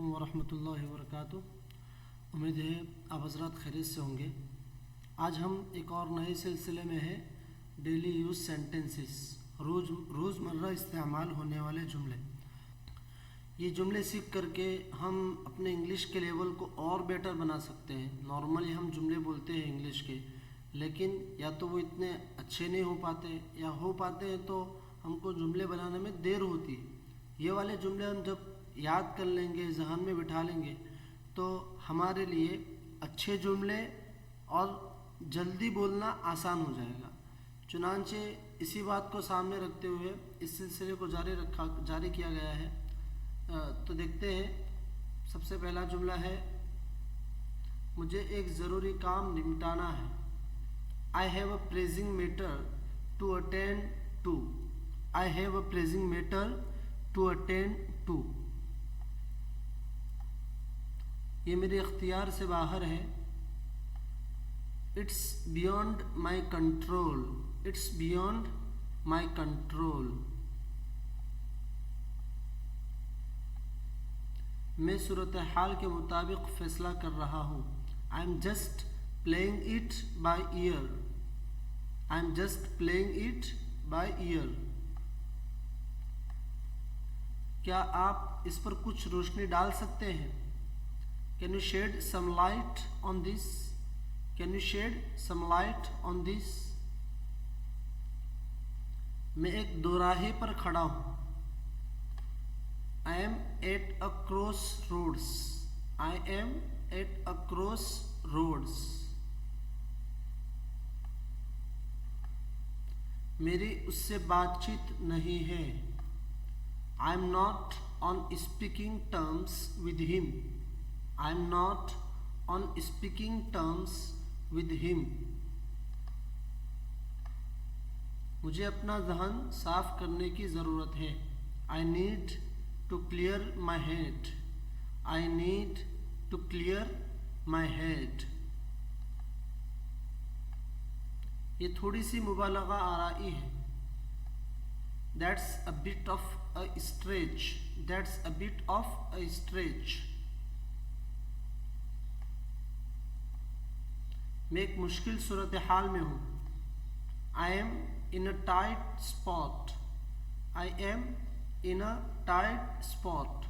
علیکم ورحمۃ اللہ وبرکاتہ۔ امید ہے آپ حضرات خیریت سے ہوں گے۔ آج ہم ایک اور نئے سلسلے میں ہے ڈیلی یوز سینٹنسز، روزمرہ استعمال ہونے والے جملے۔ یہ جملے سیکھ کر کے ہم اپنے انگلش کے لیول کو اور بیٹر بنا سکتے ہیں۔ نارملی ہم جملے بولتے ہیں انگلش کے، لیکن یا تو وہ اتنے اچھے نہیں ہو پاتے، یا ہو پاتے ہیں تو ہم کو جملے بنانے میں دیر ہوتی ہے۔ یہ والے جملے ہم جب یاد کر لیں گے، ذہن میں بٹھا لیں گے، تو ہمارے لیے اچھے جملے اور جلدی بولنا آسان ہو جائے گا۔ چنانچہ اسی بات کو سامنے رکھتے ہوئے اس سلسلے کو جاری کیا گیا ہے۔ تو دیکھتے ہیں، سب سے پہلا جملہ ہے، مجھے ایک ضروری کام نمٹانا ہے۔ I have a pressing matter to attend to. I have a pressing matter to attend to. یہ میرے اختیار سے باہر ہے۔ It's beyond my control. It's beyond my control. میں صورتحال کے مطابق فیصلہ کر رہا ہوں۔ I'm just playing it by ear. I'm just playing it by ear. کیا آپ اس پر کچھ روشنی ڈال سکتے ہیں؟ Can you shed some light on this? Can you shed some light on this? میں ایک دوراہے پر کھڑا ہوں۔ I am at a crossroads. I am at a crossroads. میری اس سے بات چیت نہیں ہے۔ I am not on speaking terms with him. I am not on speaking terms with him. مجھے اپنا ذہن صاف کرنے کی ضرورت ہے۔ I need to clear my head. I need to clear my head. یہ تھوڑی سی مبالغہ آرائی ہے۔ That's a bit of a stretch. That's a bit of a stretch. میں ایک مشکل صورتحال میں ہوں۔ I am in a tight spot. I am in a tight spot.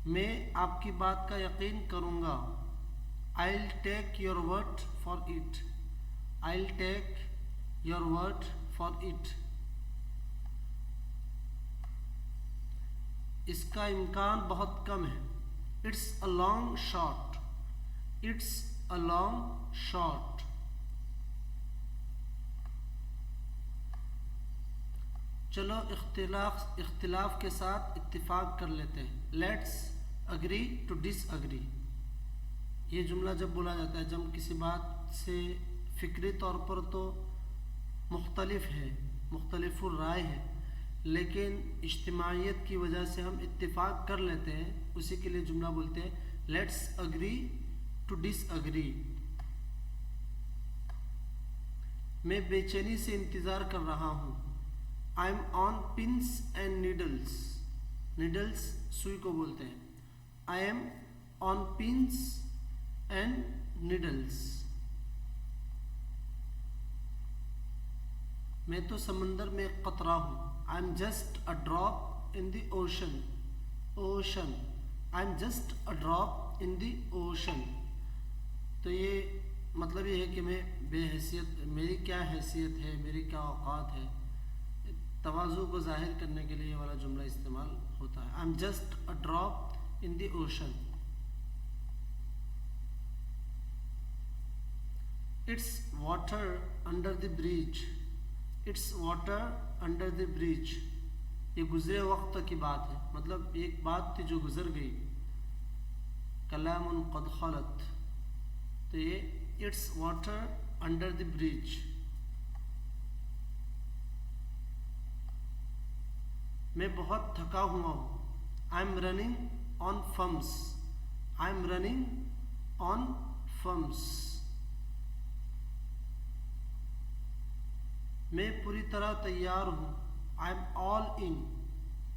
میں آپ کی بات کا یقین کروں گا۔ I'll take your word for it. I'll take your word for it. اس کا امکان بہت کم ہے۔ It's a long shot. It's a long shot. چلو اختلاف کے ساتھ اتفاق کر لیتے ہیں۔ Let's agree to disagree. یہ جملہ جب بولا جاتا ہے، جب کسی بات سے فکری طور پر تو مختلف الرائے ہے، لیکن اجتماعیت کی وجہ سے ہم اتفاق کر لیتے ہیں، اسی کے لیے جملہ بولتے ہیں let's agree to disagree. میں بے چینی سے انتظار کر رہا ہوں۔ I am on pins and needles. Needles سوئی کو بولتے ہیں۔ I am on pins and needles. میں تو سمندر میں ایک قطرہ ہوں۔ I am just a drop in the ocean. Ocean. I am just a drop in the ocean. تو یہ مطلب یہ ہے کہ میں بے حیثیت، میری کیا حیثیت ہے، میری کیا اوقات ہے۔ تواضع کو ظاہر کرنے کے لیے یہ والا جملہ استعمال ہوتا ہے۔ I am just a drop in the ocean. It's water under the bridge. It's water under the bridge. یہ گزرے وقت کی بات ہے، مطلب ایک بات تھی جو گزر گئی۔ کلام قد خلت، تو یہ it's water under the bridge. میں بہت تھکا ہوا ہوں۔ I'm running on fumes. I'm running on fumes. میں پوری طرح تیار ہوں۔ I am all in.